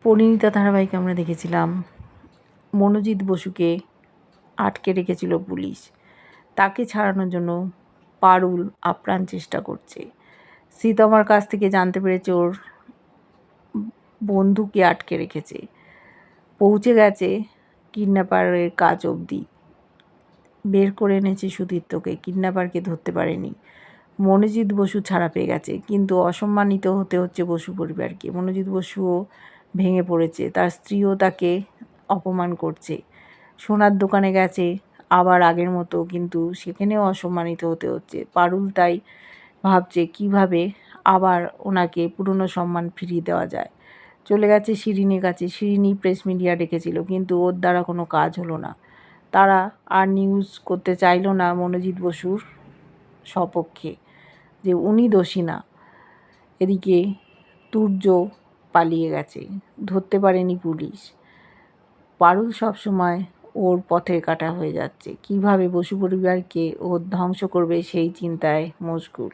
পরিণীতা ধারাবাহিকে আমরা দেখেছিলাম মনোজিৎ বসুকে আটকে রেখেছিল পুলিশ। তাকে ছাড়ানোর জন্য পারুল আপ্রাণ চেষ্টা করছে। শ্রীতমার কাছ থেকে জানতে পেরেছে ওর বন্ধুকে আটকে রেখেছে, পৌঁছে গেছে কিডন্যাপারের কাজ অবধি, বের করে এনেছে সুদীপ্তকে, কিডন্যাপারকে ধরতে পারেনি। মনোজিৎ বসু ছাড়া পেয়ে গেছে, কিন্তু অসম্মানিত হতে হচ্ছে বসু পরিবারকে। মনোজিৎ বসুও ভেঙে পড়েছে, তার স্ত্রীও তাকে অপমান করছে। সোনার দোকানে গেছে আবার আগের মতো, কিন্তু সেখানেও অসম্মানিত হতে হচ্ছে। পারুল তাই ভাবছে কিভাবে আবার ওনাকে পুরনো সম্মান ফিরিয়ে দেওয়া যায়। চলে গেছে শিরিনের কাছে। শিরিনি প্রেস মিডিয়া ডেকেছিল, কিন্তু ওর দ্বারা কোনো কাজ হলো না। তারা আর নিউজ করতে চাইল না মনোজিৎ বসুর সপক্ষে, যে উনি দোষী না। এদিকে তুর্য পালিয়ে গেছে, ধরতে পারেনি পুলিশ। পারুল সবসময় ওর পথের কাঁটা হয়ে যাচ্ছে। কিভাবে বসু পরিবারকে ও ধ্বংস করবে সেই চিন্তায় মশগুল।